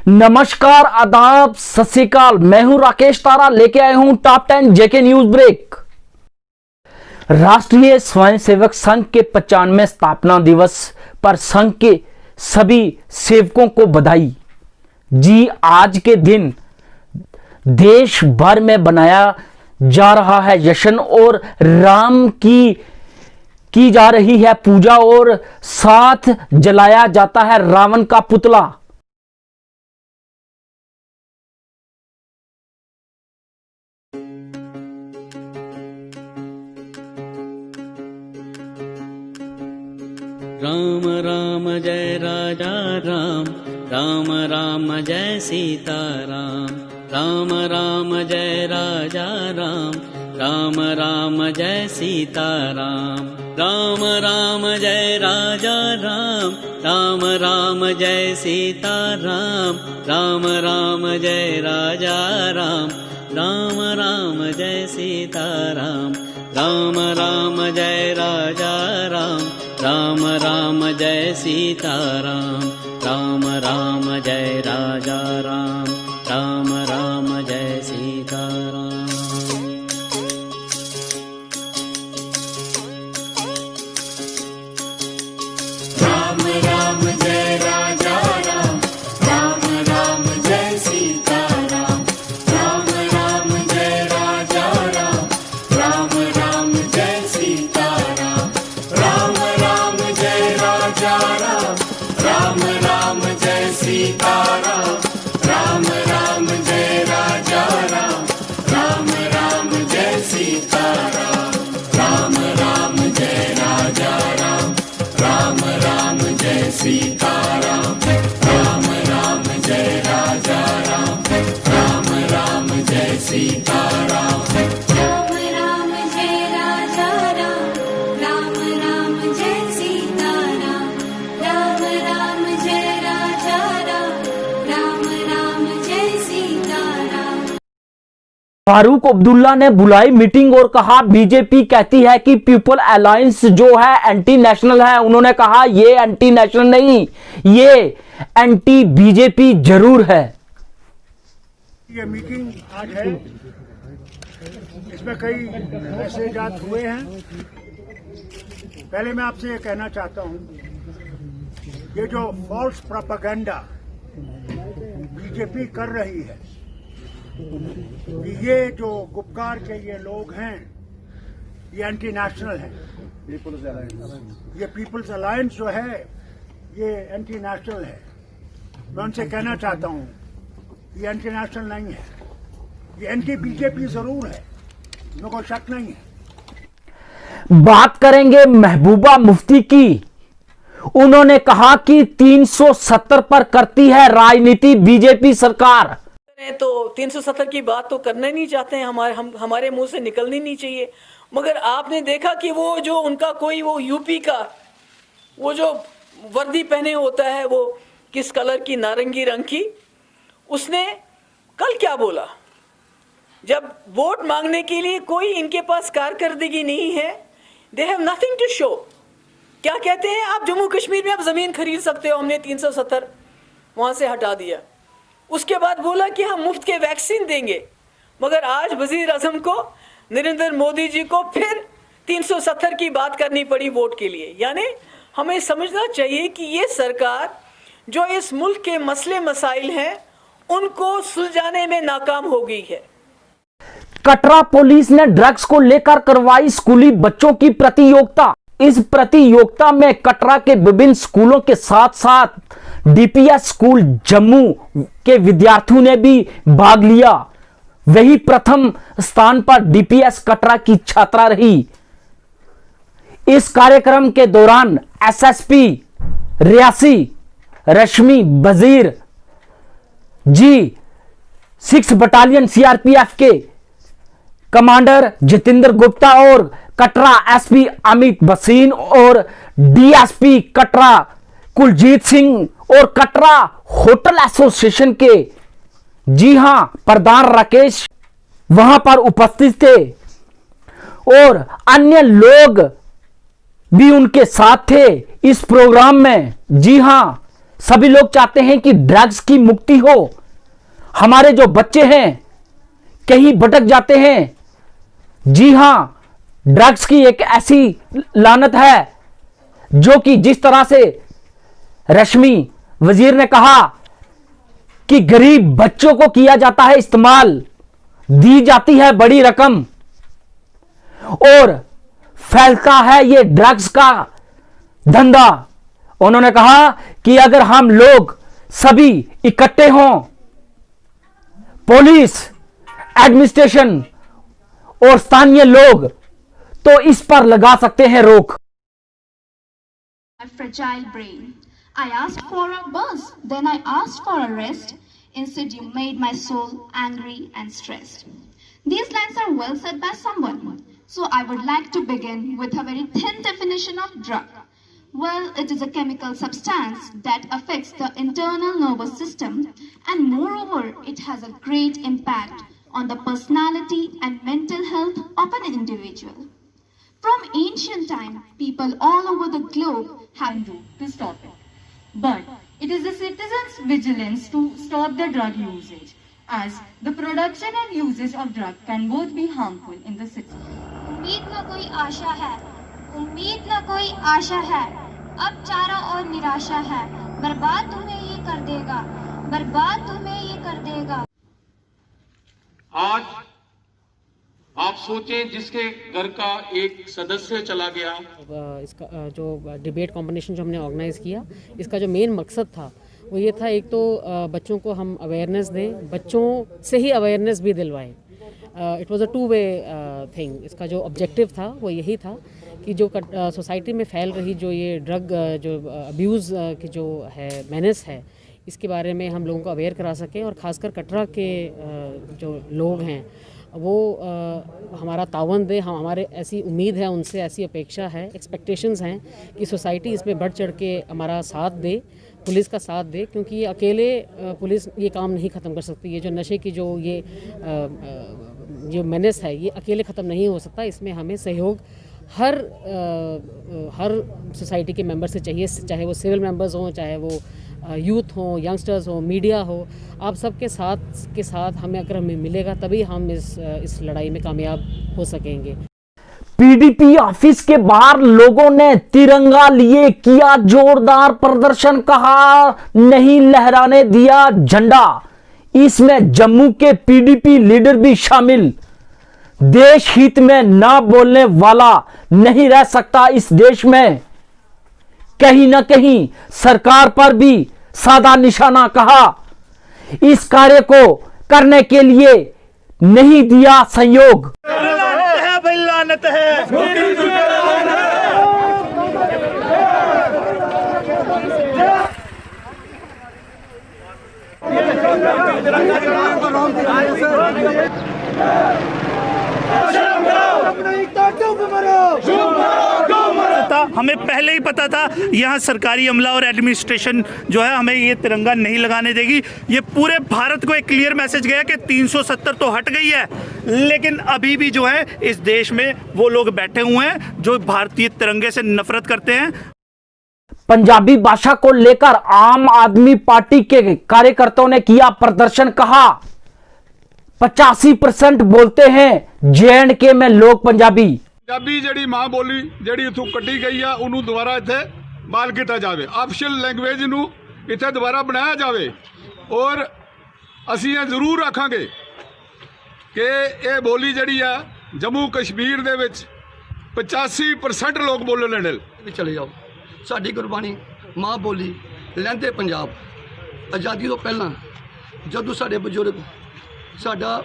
नमस्कार, आदाब, सत श्री अकाल। मैं हूं राकेश तारा, लेके आया हूं टॉप 10 जेके न्यूज ब्रेक। राष्ट्रीय स्वयंसेवक संघ के 95वें स्थापना दिवस पर संघ के सभी सेवकों को बधाई। जी, आज के दिन देश भर में बनाया जा रहा है जश्न और राम की जा रही है पूजा और साथ जलाया जाता है रावण का पुतला। राम राम जय राजा राम, राम राम जय सीता राम, राम राम जय राजा राम, राम राम जय सीता राम, राम राम जय राजा राम, राम राम जय सीता राम, राम राम जय राजा राम, राम राम जय सीता राम, राम राम जय राजा राम, राम राम जय सीता राम, राम राम जय राजा राम, राम राम जय सीता राम। राम राम जय राजा राम, राम राम जय सीता राम, राम राम जय राजा राम, राम राम जय सीता राम, राम राम जय राजा राम, राम राम जय सीता राम, राम राम जय राजा राम, राम राम जय सीता राम, राम राम जय राजा राम, राम राम जय सीता राम, राम राम जय राजा राम, राम राम जय सीता राम, राम राम जय राजा राम, राम राम जय सीता राम, राम राम जय राजा राम, राम राम जय सीता राम। फारूक अब्दुल्ला ने बुलाई मीटिंग और कहा बीजेपी कहती है कि पीपल अलायंस जो है एंटी नेशनल है। उन्होंने कहा ये एंटी नेशनल नहीं, ये एंटी बीजेपी जरूर है। ये मीटिंग आज है, इसमें कई मैसेजात हुए हैं। पहले मैं आपसे ये कहना चाहता हूं, ये जो फॉल्स प्रोपेगेंडा बीजेपी कर रही है कि ये जो गुपकार के ये लोग हैं ये एंटी नेशनल है, ये पीपल्स अलायंस जो है ये एंटी नेशनल है। मैं उनसे कहना चाहता हूं ये एंटी नेशनल नहीं है, ये एंटी बीजेपी जरूर है, मेरे को शक नहीं है। बात करेंगे महबूबा मुफ्ती की। उन्होंने कहा कि 370 पर करती है राजनीति बीजेपी सरकार। तो 370 की बात तो करना ही नहीं चाहते हैं, हमारे मुंह से निकलनी नहीं चाहिए। मगर आपने देखा कि वो जो उनका कोई वो यूपी का वो जो वर्दी पहने होता है वो किस कलर की, नारंगी रंग की, उसने कल क्या बोला? जब वोट मांगने के लिए कोई इनके पास कारकर्दगी नहीं है, they have nothing to show. क्या कहते हैं? आप जम्मू कश्मीर में आप जमीन खरीद सकते हो, हमने 370 वहां से हटा दिया। उसके बाद बोला कि हम मुफ्त के वैक्सीन देंगे, मगर आज वजीर आजम को, नरेंद्र मोदी जी को फिर 370 की बात करनी पड़ी वोट के लिए। यानी हमें समझना चाहिए कि ये सरकार जो इस मुल्क के मसले मसाइल हैं उनको सुलझाने में नाकाम हो गई है। कटरा पुलिस ने ड्रग्स को लेकर करवाई स्कूली बच्चों की प्रतियोगिता। इस प्रतियोगिता में कटरा के विभिन्न स्कूलों के साथ साथ डीपीएस स्कूल जम्मू के विद्यार्थियों ने भी भाग लिया। वही प्रथम स्थान पर डीपीएस कटरा की छात्रा रही। इस कार्यक्रम के दौरान एसएसपी रियासी रश्मि वजीर जी 6 बटालियन सीआरपीएफ के कमांडर जितेंद्र गुप्ता और कटरा एसपी अमित भसीन और डीएसपी कटरा कुलजीत सिंह और कटरा होटल एसोसिएशन के जी हां प्रधान राकेश वहां पर उपस्थित थे। और अन्य लोग भी उनके साथ थे इस प्रोग्राम में। जी हां, सभी लोग चाहते हैं कि ड्रग्स की मुक्ति हो। हमारे जो बच्चे हैं कहीं भटक जाते हैं। जी हां, ड्रग्स की एक ऐसी लानत है जो कि जिस तरह से रश्मि वजीर ने कहा कि गरीब बच्चों को किया जाता है इस्तेमाल, दी जाती है बड़ी रकम और फैलता है ये ड्रग्स का धंधा। उन्होंने कहा कि अगर हम लोग सभी इकट्ठे हों, पुलिस, एडमिनिस्ट्रेशन और स्थानीय लोग, तो इस पर लगा सकते हैं रोक। My fragile brain. I asked for a buzz, then I asked for a rest. Instead, you made my soul angry and stressed. These lines are well said by someone, so I would like to begin with a very thin definition of drug. Well, it is a chemical substance that affects the internal nervous system, and moreover, it has a great impact on the personality and mental health of an individual. From ancient time, people all over the globe have to stop it. But it is the citizens' vigilance to stop the drug usage, as the production and usage of drug can both be harmful in the city. उम्मीद न कोई आशा है, उम्मीद न कोई आशा है, अब चारों ओर निराशा है, बर्बाद तुम्हें ये कर देगा, बर्बाद तुम्हें ये कर देगा। आज आप सोचें, जिसके घर का एक सदस्य चला गया। इसका जो डिबेट कॉम्बिनेशन जो हमने ऑर्गेनाइज़ किया, इसका जो मेन मकसद था वो ये था, एक तो बच्चों को हम अवेयरनेस दें, बच्चों से ही अवेयरनेस भी दिलवाएं। It was a two way thing. इसका जो ऑब्जेक्टिव था वो यही था कि जो सोसाइटी में फैल रही जो ये ड्रग जो अब्यूज़ की जो है मेनेस है, इसके बारे में हम लोगों को अवेयर करा सकें। और ख़ासकर कटरा के जो लोग हैं वो हमारा तावन दे। हम हमारे ऐसी उम्मीद है उनसे, ऐसी अपेक्षा है, एक्सपेक्टेशंस हैं कि सोसाइटी इसमें बढ़ चढ़ के हमारा साथ दे, पुलिस का साथ दे, क्योंकि ये अकेले पुलिस ये काम नहीं ख़त्म कर सकती। ये जो नशे की जो जो मेनेस है, ये अकेले ख़त्म नहीं हो सकता। इसमें हमें सहयोग हर सोसाइटी के मेंबर से चाहिए, चाहे वो सिविल मेंबर्स हों, चाहे वो यूथ हो, यंगस्टर्स हो, मीडिया हो। आप सबके साथ हमें अगर हमें मिलेगा तभी हम इस लड़ाई में कामयाब हो सकेंगे। पीडीपी ऑफिस के बाहर लोगों ने तिरंगा लिए किया जोरदार प्रदर्शन, कहा नहीं लहराने दिया झंडा। इसमें जम्मू के पीडीपी लीडर भी शामिल। देश हित में ना बोलने वाला नहीं रह सकता इस देश में। कहीं ना कहीं सरकार पर भी साधा निशाना, कहा इस कार्य को करने के लिए नहीं दिया सहयोग। हमें पहले ही पता था यहाँ सरकारी अमला और एडमिनिस्ट्रेशन जो है हमें ये तिरंगा नहीं लगाने देगी। ये पूरे भारत को एक क्लियर मैसेज गया कि 370 तो हट गई है, लेकिन अभी भी जो है इस देश में वो लोग बैठे हुए हैं जो भारतीय तिरंगे से नफरत करते हैं। पंजाबी भाषा को लेकर आम आदमी पार्टी के कार्यकर्ताओं ने किया प्रदर्शन, कहा 85% बोलते हैं जे&के में लोग पंजाबी। ਪੰਜਾਬੀ ਜਿਹੜੀ ਮਾਂ ਬੋਲੀ ਜਿਹੜੀ ਇਥੋਂ ਕੱਢੀ ਗਈ ਆ ਉਹਨੂੰ ਦੁਬਾਰਾ ਇੱਥੇ ਬਹਾਲ ਕੀਤਾ ਜਾਵੇ। ਆਫੀਸ਼ੀਅਲ ਲੈਂਗੁਏਜ ਨੂੰ ਇੱਥੇ ਦੁਬਾਰਾ ਬਣਾਇਆ ਜਾਵੇ। ਔਰ ਅਸੀਂ ਇਹ ਜ਼ਰੂਰ ਆਖਾਂਗੇ ਕਿ ਇਹ ਬੋਲੀ ਜਿਹੜੀ ਆ ਜੰਮੂ ਕਸ਼ਮੀਰ ਦੇ ਵਿੱਚ 85% ਲੋਕ ਬੋਲਣ ਲੱਗੇ ਵੀ ਚਲੇ ਜਾਓ। ਸਾਡੀ ਗੁਰਬਾਣੀ ਮਾਂ ਬੋਲੀ ਲਹਿੰਦੇ ਪੰਜਾਬ ਆਜ਼ਾਦੀ ਤੋਂ ਪਹਿਲਾਂ ਜਦੋਂ ਸਾਡੇ ਬਜ਼ੁਰਗ ਸਾਡਾ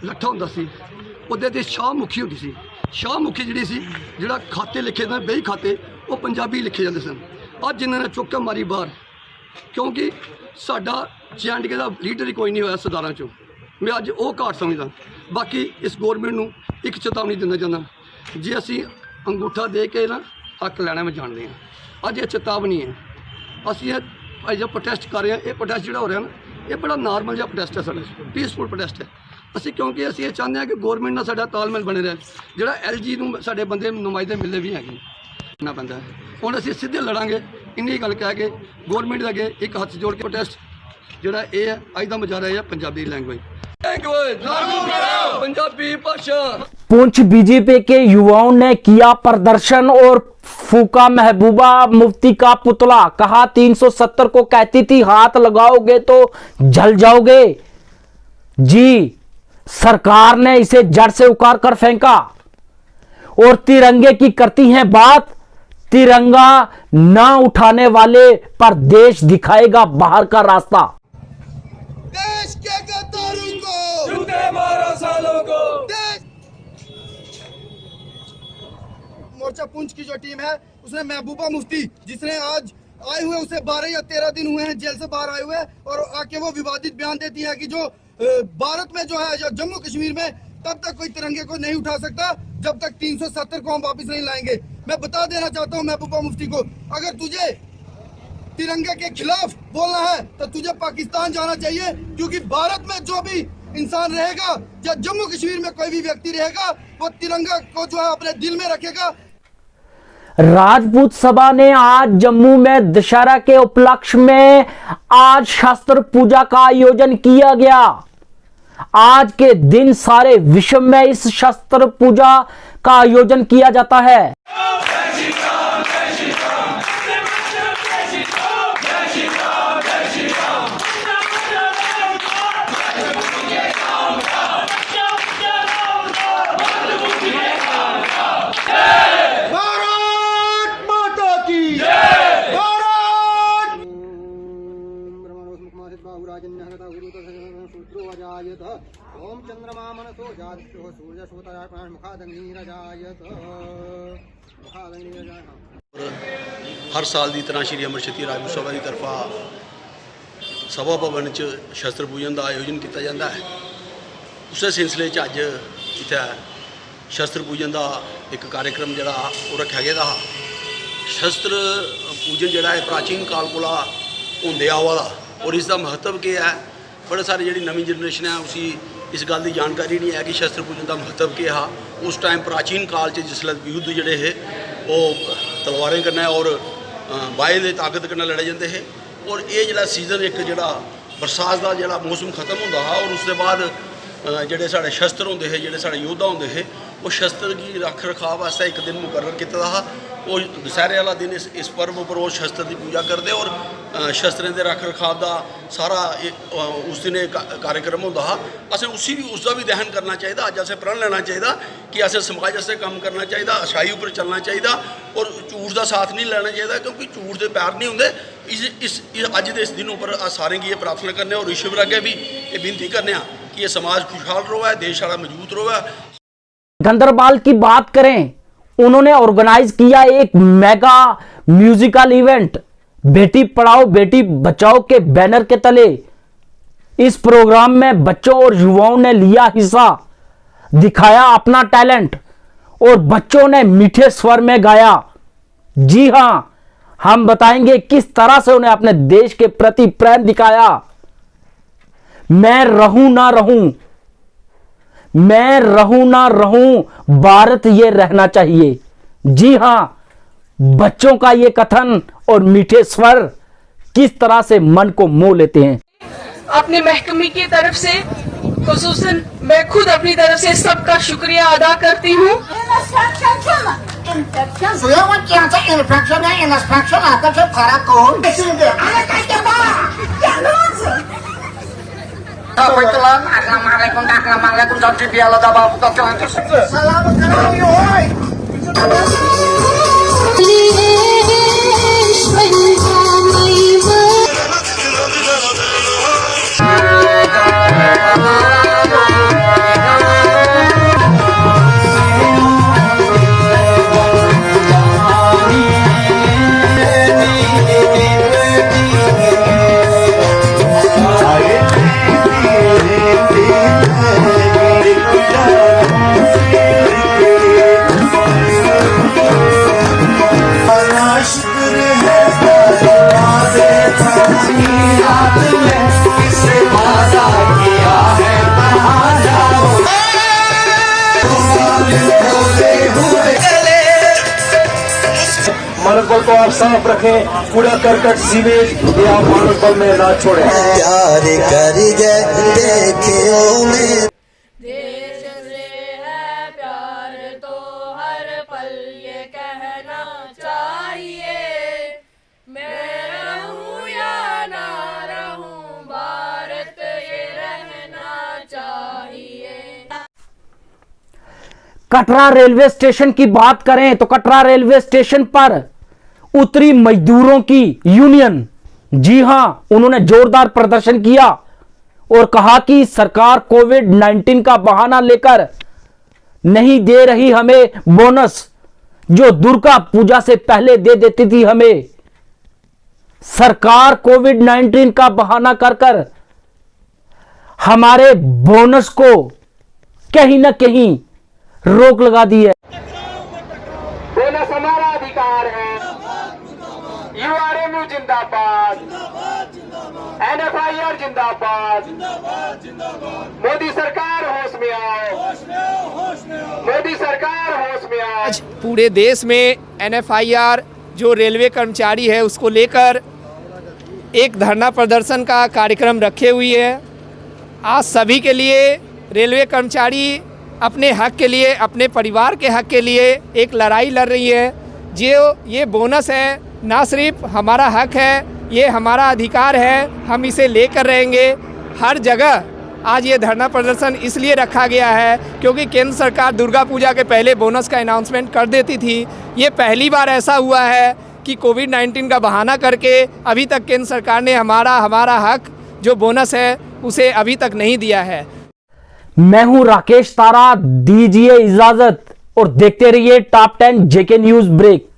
ਲੱਠਾ ਹੁੰਦਾ ਸੀ ਉਹਦੇ ਤੇ ਸ਼ਾਹ ਮੁਖੀ ਹੁੰਦੀ ਸੀ। ਸ਼ਾਹ ਮੁਖੀ ਜਿਹੜੀ ਸੀ ਜਿਹੜਾ ਖਾਤੇ ਲਿਖੇ ਜਾਂਦੇ ਬਈ ਖਾਤੇ ਉਹ ਪੰਜਾਬੀ ਲਿਖੇ ਜਾਂਦੇ ਸਨ। ਅੱਜ ਇਹਨਾਂ ਨੇ ਚੁੱਕ ਕੇ ਮਾਰੀ ਬਾਹਰ, ਕਿਉਂਕਿ ਸਾਡਾ ਜੇ&ਕੇ ਦਾ ਲੀਡਰ ਹੀ ਕੋਈ ਨਹੀਂ ਹੋਇਆ ਸਰਦਾਰਾਂ 'ਚੋਂ। ਮੈਂ ਅੱਜ ਉਹ ਘਾਟ ਸਮਝਦਾ। ਬਾਕੀ ਇਸ ਗੌਰਮੈਂਟ ਨੂੰ ਇੱਕ ਚੇਤਾਵਨੀ ਦਿੰਦਾ ਜਾਂਦਾ, ਜੇ ਅਸੀਂ ਅੰਗੂਠਾ ਦੇ ਕੇ ਨਾ ਹੱਕ ਲੈਣਾ ਮੈਂ ਜਾਣਦੇ ਹਾਂ। ਅੱਜ ਇਹ ਚੇਤਾਵਨੀ ਹੈ। ਅਸੀਂ ਇਹ ਜੋ ਪ੍ਰੋਟੈਸਟ ਕਰ ਰਹੇ ਹਾਂ, ਇਹ ਪ੍ਰੋਟੈਸਟ ਜਿਹੜਾ ਹੋ ਰਿਹਾ ਨਾ, ਇਹ ਬੜਾ ਨਾਰਮਲ ਜਿਹਾ ਪ੍ਰੋਟੈਸਟ ਹੈ, ਸਾਡਾ ਪੀਸਫੁਲ ਪ੍ਰੋਟੈਸਟ ਹੈ। ਅਸੀਂ ਕਿਉਂਕਿ ਅਸੀਂ ਇਹ ਚਾਹੁੰਦੇ ਹਾਂ ਕਿ ਗੌਰਮੈਂਟ ਨਾਲ ਸਾਡਾ ਤਾਲਮੇਲ ਬਣੇ ਰਹੇ। ਜਿਹੜਾ LG ਨੂੰ ਸਾਡੇ ਬੰਦੇ ਨੁਮਾਇੰਦੇ ਮਿਲੇ ਵੀ ਹੈਗੇ ਨਾ ਪੈਂਦਾ ਹੁਣ ਅਸੀਂ ਸਿੱਧੇ ਲੜਾਂਗੇ। ਇੰਨੀ ਗੱਲ ਕਹਿ ਕੇ ਗੌਰਮੈਂਟ ਦੇ ਅੱਗੇ ਇੱਕ ਹੱਥ ਜੋੜ ਕੇ ਪ੍ਰੋਟੈਸਟ ਜਿਹੜਾ ਇਹ ਹੈ ਅੱਜ ਦਾ ਮੁਜ਼ਾਹਰਾ ਹੈ पंजाबी लैंग्वेज लागू करो पंजाबी भाषा। पुंछ बीजेपी के युवाओं ने किया प्रदर्शन और फूका महबूबा मुफ्ती का पुतला। कहा 370 को कहती थी हाथ लगाओगे तो जल जाओगे। जी सरकार ने इसे जड़ से उखाड़ कर फेंका और तिरंगे की करती हैं बात। तिरंगा ना उठाने वाले पर देश दिखाएगा बाहर का रास्ता। देश के गद्दारों को जूते मारो सालों को। मोर्चा पुंछ की जो टीम है उसने महबूबा मुफ्ती जिसने आज आए हुए उसे 12 या 13 दिन हुए हैं जेल से बाहर आए हुए और आके वो विवादित बयान देती है कि जो भारत में जो है जो जम्मू कश्मीर में तब तक कोई तिरंगे को नहीं उठा सकता जब तक 370 को हम वापस नहीं लाएंगे। मैं बता देना चाहता हूँ महबूबा मुफ्ती को, अगर तुझे तिरंगे के खिलाफ बोलना है तो तुझे पाकिस्तान जाना चाहिए, क्योंकि भारत में जो भी इंसान रहेगा या जम्मू कश्मीर में कोई भी व्यक्ति रहेगा वो तिरंगा को जो है अपने दिल में रखेगा। राजपूत सभा ने आज जम्मू में दशहरा के उपलक्ष्य में आज शस्त्र पूजा का आयोजन किया गया। आज के दिन सारे विश्व में इस शस्त्र पूजा का आयोजन किया जाता है। ओम चंद्रमा मनसो जातो सूर्य सोतया प्राण मुखादग्निरजायत हर साल की तरह श्री अमृतसर राजपूत सभा की तरफा सभा भवन च शस्त्र पूजन का आयोजन किया जाता है। उस सिलसिले अज इतना शस्त्र पूजन का एक कार्यक्रम जोड़ा वो रखा गया था। शस्त्र पूजन जोड़ा है प्राचीन काल को होंदे आवा दा और इसका महत्व क्या है। बड़े सारे जी नवी जनरेशन है उसी इस गल की जानकारी नहीं है कि शस्त्र पूजन का महत्व क्या है। उस टाइम प्राचीन काल जिसले युद्ध जोड़े है वो तलवारें कन्नै और बाहे की ताकत कन्नै लड़े जाते हैं और ये जो सीजन एक जो बरसात का जो मौसम खत्म होंदा हा और उसके बाद जोड़े साढ़े शस्त्र होंदे है जोड़े साढ़े योद्धा होंदे है वो शस्त्र की रख रखाव वास्ते एक दिन मुकर्रर किया था। वो दशहरे वाला दिन इस पर्व पर वो शस्त्र की पूजा करते और शस्त्रें के रख रखाव का सारा उस दिन कार्यक्रम होंदा हा। असें उसका भी दहन करना चाहिए। अज असें प्रण लेना चाहिए कि असें समाज वास्ते काम करना चाहिए, अच्छाई उपर चलना चाहिए और झूठ का साथ नहीं लेना चाहिए, क्योंकि झूठ के पैर नहीं होंगे। इस अज के इस दिन उपर सारे की ये प्रार्थना करने और ईश्वर अगे भी ये विनती करने कि ये समाज खुशहाल रहे, देश वाला मजबूत रहे। गंदरबाल की बात करें, उन्होंने ऑर्गेनाइज किया एक mega musical event Beti Padhao Beti Bachao के बैनर के तले। इस प्रोग्राम में बच्चों और युवाओं ने लिया हिस्सा, दिखाया अपना टैलेंट और बच्चों ने मीठे स्वर में गाया। जी हां, हम बताएंगे किस तरह से उन्हें अपने देश के प्रति प्रेम दिखाया। मैं रहूं ना रहूं, मैं रहूं ना रहूं, भारत ये रहना चाहिए। जी हां, बच्चों का ये कथन और मीठे स्वर किस तरह से मन को मोह लेते हैं। अपने महकमे की तरफ से खुसूसन मैं खुद अपनी तरफ से सबका शुक्रिया अदा करती हूँ। मानसबल को आप साफ रखें, कूड़ा करकट सीवेज ये आप मानसबल में ना छोड़ें। प्यार कर देखियो में देश से है प्यार तो हर पल ये कहना चाहिए, मैं रहूं या ना रहूं भारत ये रहना चाहिए। कटरा रेलवे स्टेशन की बात करें तो कटरा रेलवे स्टेशन पर उतरी मजदूरों की यूनियन। जी हां, उन्होंने जोरदार प्रदर्शन किया और कहा कि सरकार कोविड-19 का बहाना लेकर नहीं दे रही हमें बोनस, जो दुर्गा पूजा से पहले दे देती थी हमें। सरकार कोविड-19 का बहाना कर कर हमारे बोनस को कहीं ना कहीं रोक लगा दी है। बोनस हमारा अधिकार है। यूआरएमयू जिंदाबाद, एनएफआईआर जिंदाबाद, मोदी सरकार होश में आओ, मोदी सरकार होश में आओ। आज पूरे देश में एनएफआईआर जो रेलवे कर्मचारी है उसको लेकर एक धरना प्रदर्शन का कार्यक्रम रखे हुई है। आज सभी के लिए रेलवे कर्मचारी अपने हक के लिए, अपने परिवार के हक के लिए एक लड़ाई लड़ रही है। जो ये बोनस है ना सिर्फ हमारा हक है, ये हमारा अधिकार है, हम इसे लेकर रहेंगे। हर जगह आज ये धरना प्रदर्शन इसलिए रखा गया है क्योंकि केंद्र सरकार दुर्गा पूजा के पहले बोनस का अनाउंसमेंट कर देती थी। ये पहली बार ऐसा हुआ है कि कोविड-19 का बहाना करके अभी तक केंद्र सरकार ने हमारा हक जो बोनस है उसे अभी तक नहीं दिया है। मैं हूं राकेश तारा, दीजिए इजाजत और देखते रहिए टॉप 10 जेके न्यूज ब्रेक।